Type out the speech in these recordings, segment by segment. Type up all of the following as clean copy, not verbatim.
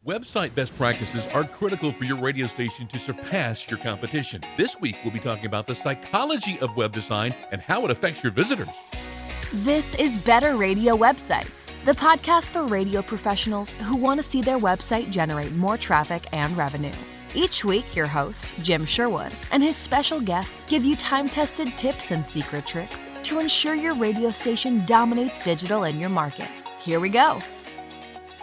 Website best practices are critical for your radio station to surpass your competition. This week, we'll be talking about the psychology of web design and how it affects your visitors. This is Better Radio Websites, the podcast for radio professionals who want to see their website generate more traffic and revenue. Each week, your host, Jim Sherwood, and his special guests give you time-tested tips and secret tricks to ensure your radio station dominates digital in your market. Here we go.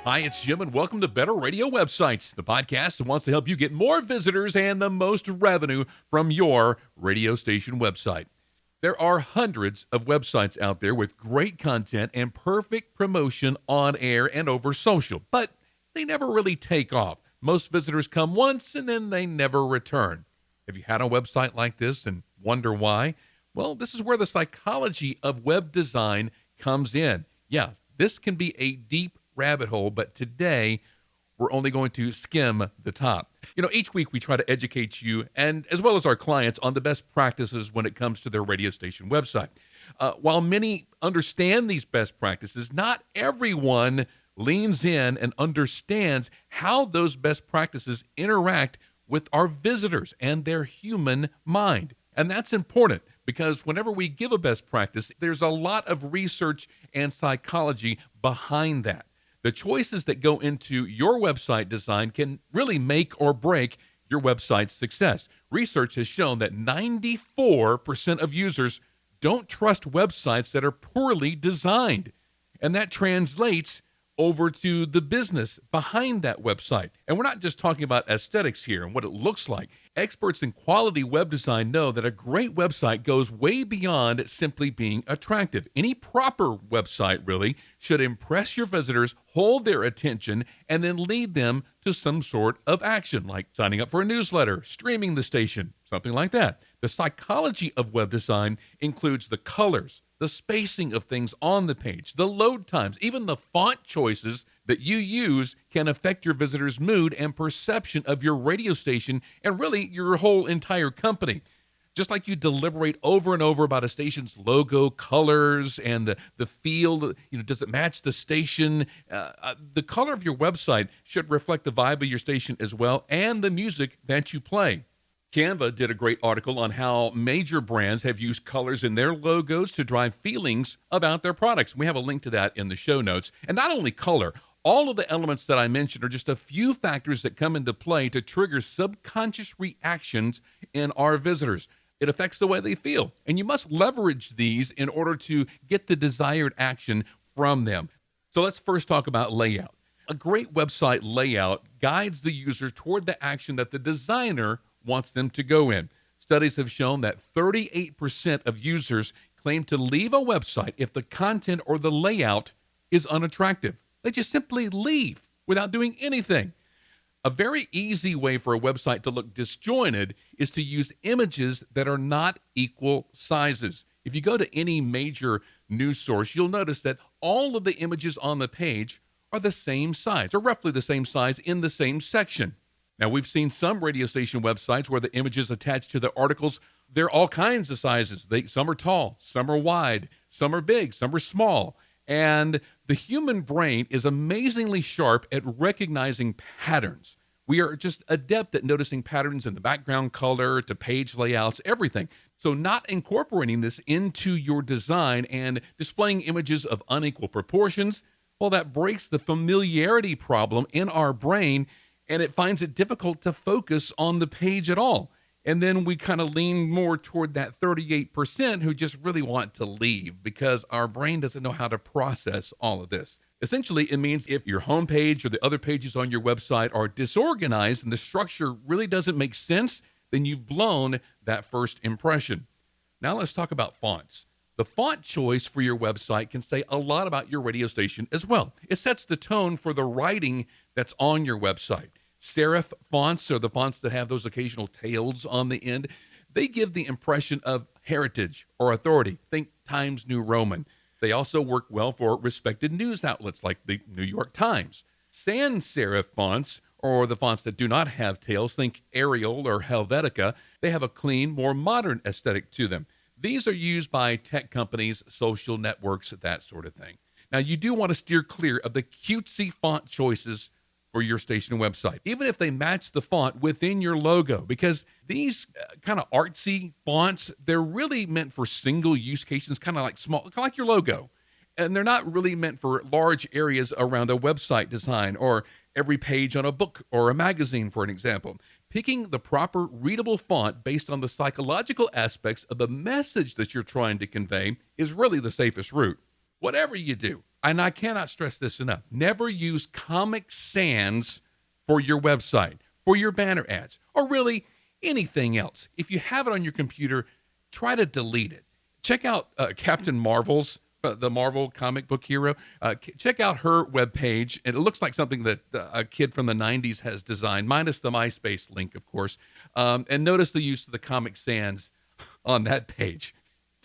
Hi, it's Jim, and welcome to Better Radio Websites, the podcast that wants to help you get more visitors and the most revenue from your radio station website. There are hundreds of websites out there with great content and perfect promotion on air and over social, but they never really take off. Most visitors come once and then they never return. Have you had a website like this and wonder why? Well, this is where the psychology of web design comes in. Yeah, this can be a deep rabbit hole, but today we're only going to skim the top. Each week we try to educate you and as well as our clients on the best practices when it comes to their radio station website. While many understand these best practices, not everyone leans in and understands how those best practices interact with our visitors and their human mind. And that's important because whenever we give a best practice, there's a lot of research and psychology behind that. The choices that go into your website design can really make or break your website's success. Research has shown that 94% of users don't trust websites that are poorly designed. And that translates over to the business behind that website. And we're not just talking about aesthetics here and what it looks like. Experts in quality web design know that a great website goes way beyond simply being attractive. Any proper website really should impress your visitors, hold their attention, and then lead them to some sort of action, like signing up for a newsletter, streaming the station, something like that. The psychology of web design includes the colors, the spacing of things on the page, the load times, even the font choices that you use can affect your visitors' mood and perception of your radio station and really your whole entire company. Just like you deliberate over and over about a station's logo, colors, and the feel, does it match the station? The color of your website should reflect the vibe of your station as well and the music that you play. Canva did a great article on how major brands have used colors in their logos to drive feelings about their products. We have a link to that in the show notes. And not only color, all of the elements that I mentioned are just a few factors that come into play to trigger subconscious reactions in our visitors. It affects the way they feel, and you must leverage these in order to get the desired action from them. So let's first talk about layout. A great website layout guides the user toward the action that the designer wants them to go in. Studies have shown that 38% of users claim to leave a website if the content or the layout is unattractive. They just simply leave without doing anything. A very easy way for a website to look disjointed is to use images that are not equal sizes. If you go to any major news source, you'll notice that all of the images on the page are the same size, or roughly the same size in the same section. Now, we've seen some radio station websites where the images attached to the articles, they're all kinds of sizes. Some are tall, some are wide, some are big, some are small. And the human brain is amazingly sharp at recognizing patterns. We are just adept at noticing patterns in the background color, to page layouts, everything. So not incorporating this into your design and displaying images of unequal proportions, well, that breaks the familiarity problem in our brain, and it finds it difficult to focus on the page at all. And then we kind of lean more toward that 38% who just really want to leave because our brain doesn't know how to process all of this. Essentially, it means if your homepage or the other pages on your website are disorganized and the structure really doesn't make sense, then you've blown that first impression. Now let's talk about fonts. The font choice for your website can say a lot about your radio station as well. It sets the tone for the writing that's on your website. Serif fonts are the fonts that have those occasional tails on the end. They give the impression of heritage or authority. Think Times New Roman. They also work well for respected news outlets like the New York Times. Sans serif fonts, or the fonts that do not have tails, think Arial or Helvetica, they have a clean, more modern aesthetic to them. These are used by tech companies, social networks, that sort of thing. Now, you do want to steer clear of the cutesy font choices for your station website, even if they match the font within your logo, because these kind of artsy fonts, they're really meant for single use cases, kind of like small, kind of like your logo. And they're not really meant for large areas around a website design or every page on a book or a magazine, for an example. Picking the proper readable font based on the psychological aspects of the message that you're trying to convey is really the safest route. Whatever you do, and I cannot stress this enough, never use Comic Sans for your website, for your banner ads, or really anything else. If you have it on your computer, try to delete it. Check out Captain Marvel's, the Marvel comic book hero. Check out her webpage. And it looks like something that a kid from the 90s has designed, minus the MySpace link, of course. And notice the use of the Comic Sans on that page.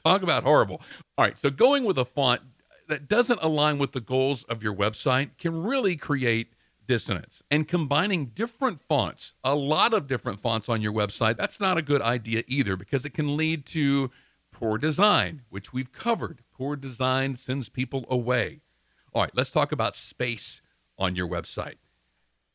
Talk about horrible. All right, so going with a font that doesn't align with the goals of your website can really create dissonance. And combining different fonts, a lot of different fonts on your website, that's not a good idea either, because it can lead to poor design, which we've covered. Poor design sends people away. All right, let's talk about space on your website.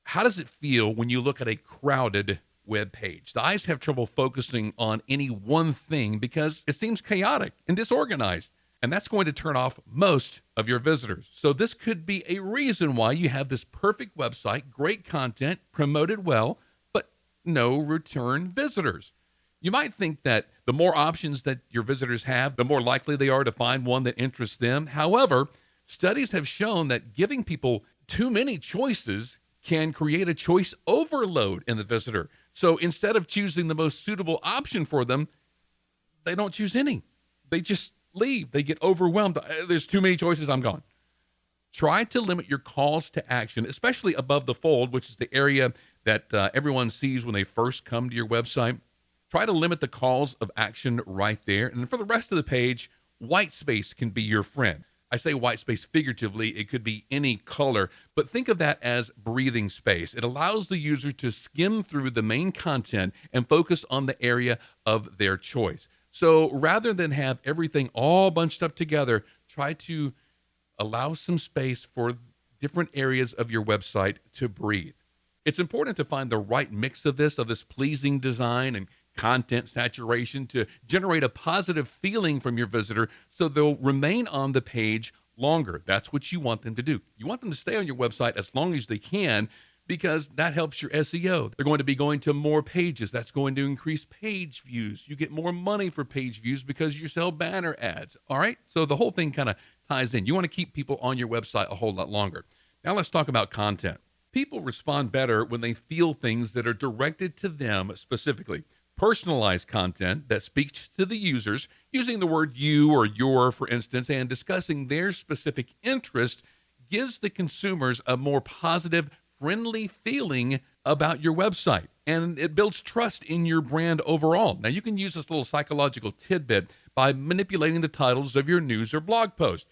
How does it feel when you look at a crowded web page? The eyes have trouble focusing on any one thing because it seems chaotic and disorganized. And that's going to turn off most of your visitors. So this could be a reason why you have this perfect website, great content, promoted well, but no return visitors. You might think that the more options that your visitors have, the more likely they are to find one that interests them. However, studies have shown that giving people too many choices can create a choice overload in the visitor. So instead of choosing the most suitable option for them, they don't choose any. They just leave. They get overwhelmed. There's too many choices. I'm gone. Try to limit your calls to action, especially above the fold, which is the area that everyone sees when they first come to your website. Try to limit the calls of action right there. And for the rest of the page, white space can be your friend. I say white space figuratively. It could be any color, but think of that as breathing space. It allows the user to skim through the main content and focus on the area of their choice. So rather than have everything all bunched up together, try to allow some space for different areas of your website to breathe. It's important to find the right mix of this pleasing design and content saturation to generate a positive feeling from your visitor so they'll remain on the page longer. That's what you want them to do. You want them to stay on your website as long as they can, because that helps your SEO. They're going to be going to more pages. That's going to increase page views. You get more money for page views because you sell banner ads. All right? So the whole thing kind of ties in. You want to keep people on your website a whole lot longer. Now let's talk about content. People respond better when they feel things that are directed to them specifically. Personalized content that speaks to the users, using the word you or your, for instance, and discussing their specific interest gives the consumers a more positive, friendly feeling about your website, and it builds trust in your brand overall. Now, you can use this little psychological tidbit by manipulating the titles of your news or blog post.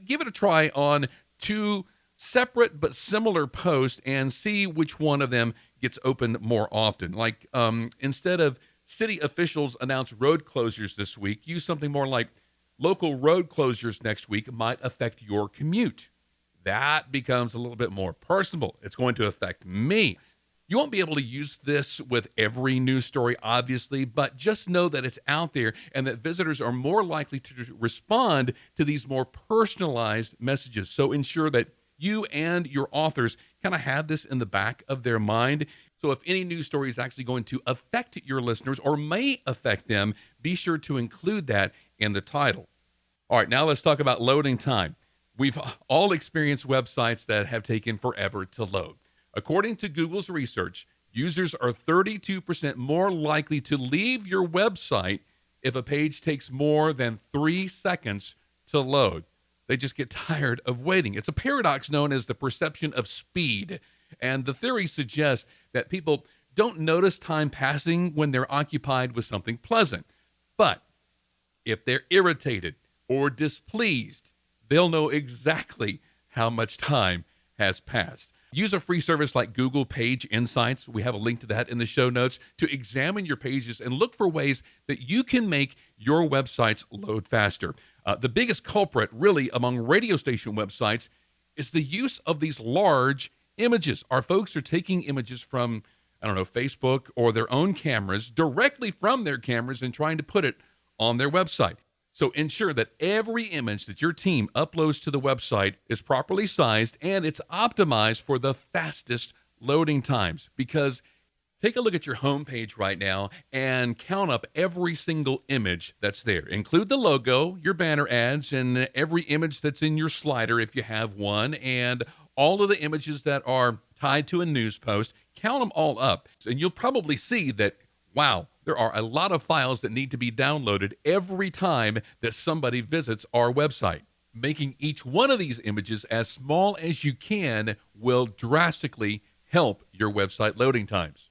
Give it a try on 2 separate but similar posts and see which one of them gets opened more often. Like instead of city officials announce road closures this week, use something more like local road closures next week might affect your commute. That becomes a little bit more personal. It's going to affect me. You won't be able to use this with every news story, obviously, but just know that it's out there and that visitors are more likely to respond to these more personalized messages. So ensure that you and your authors kind of have this in the back of their mind. So if any news story is actually going to affect your listeners or may affect them, be sure to include that in the title. All right, now let's talk about loading time. We've all experienced websites that have taken forever to load. According to Google's research, users are 32% more likely to leave your website if a page takes more than 3 seconds to load. They just get tired of waiting. It's a paradox known as the perception of speed. And the theory suggests that people don't notice time passing when they're occupied with something pleasant. But if they're irritated or displeased, they'll know exactly how much time has passed. Use a free service like Google Page Insights. We have a link to that in the show notes to examine your pages and look for ways that you can make your websites load faster. The biggest culprit, really, among radio station websites is the use of these large Images. Our folks are taking images from, I don't know, Facebook or their own cameras directly from their cameras and trying to put it on their website. So ensure that every image that your team uploads to the website is properly sized and it's optimized for the fastest loading times. Because take a look at your homepage right now and count up every single image that's there. Include the logo, your banner ads, and every image that's in your slider if you have one, and all of the images that are tied to a news post. Count them all up, and you'll probably see that, wow, there are a lot of files that need to be downloaded every time that somebody visits our website. Making each one of these images as small as you can will drastically help your website loading times.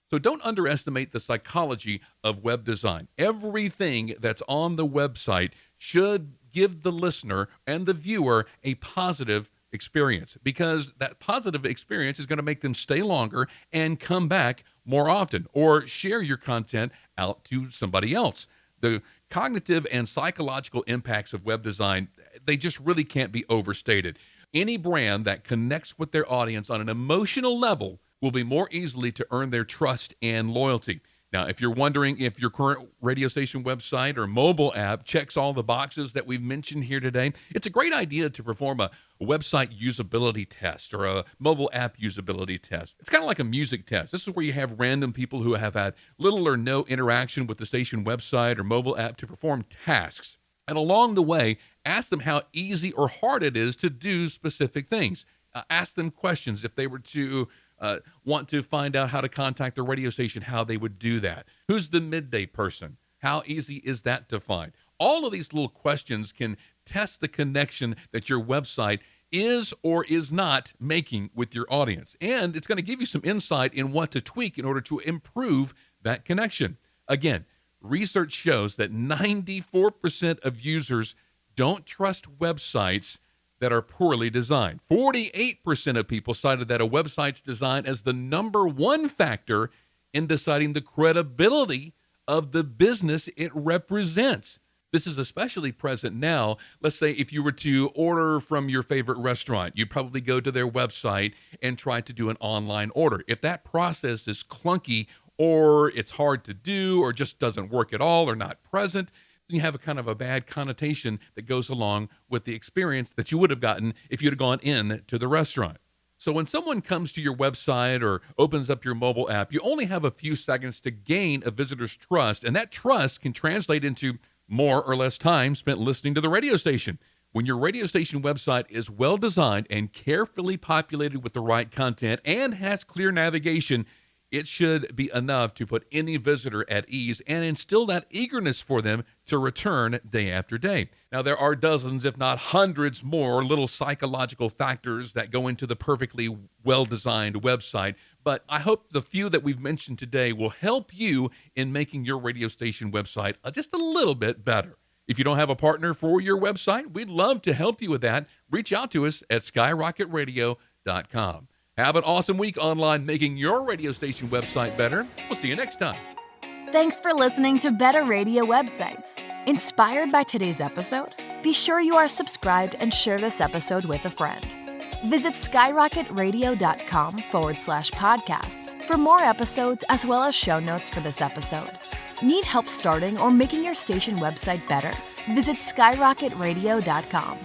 So don't underestimate the psychology of web design. Everything that's on the website should give the listener and the viewer a positive experience, because that positive experience is going to make them stay longer and come back more often, or share your content out to somebody else. The cognitive and psychological impacts of web design, they just really can't be overstated. Any brand that connects with their audience on an emotional level will be more easily to earn their trust and loyalty. Now, if you're wondering if your current radio station website or mobile app checks all the boxes that we've mentioned here today, it's a great idea to perform a website usability test or a mobile app usability test. It's kind of like a music test. This is where you have random people who have had little or no interaction with the station website or mobile app to perform tasks. And along the way, ask them how easy or hard it is to do specific things. Ask them questions. If they were to want to find out how to contact the radio station, how they would do that. Who's the midday person? How easy is that to find? All of these little questions can test the connection that your website is or is not making with your audience. And it's going to give you some insight in what to tweak in order to improve that connection. Again, research shows that 94% of users don't trust websites that are poorly designed. 48% of people cited that a website's design as the number one factor in deciding the credibility of the business it represents. This is especially present now. Let's say if you were to order from your favorite restaurant, you'd probably go to their website and try to do an online order. If that process is clunky or it's hard to do or just doesn't work at all or not present, you have a kind of a bad connotation that goes along with the experience that you would have gotten if you'd have gone in to the restaurant. So when someone comes to your website or opens up your mobile app, you only have a few seconds to gain a visitor's trust, and that trust can translate into more or less time spent listening to the radio station. When your radio station website is well designed and carefully populated with the right content and has clear navigation, it should be enough to put any visitor at ease and instill that eagerness for them to return day after day. Now, there are dozens, if not hundreds more little psychological factors that go into the perfectly well-designed website, but I hope the few that we've mentioned today will help you in making your radio station website just a little bit better. If you don't have a partner for your website, we'd love to help you with that. Reach out to us at skyrocketradio.com. Have an awesome week online making your radio station website better. We'll see you next time. Thanks for listening to Better Radio Websites. Inspired by today's episode? Be sure you are subscribed and share this episode with a friend. Visit skyrocketradio.com/podcasts for more episodes as well as show notes for this episode. Need help starting or making your station website better? Visit skyrocketradio.com.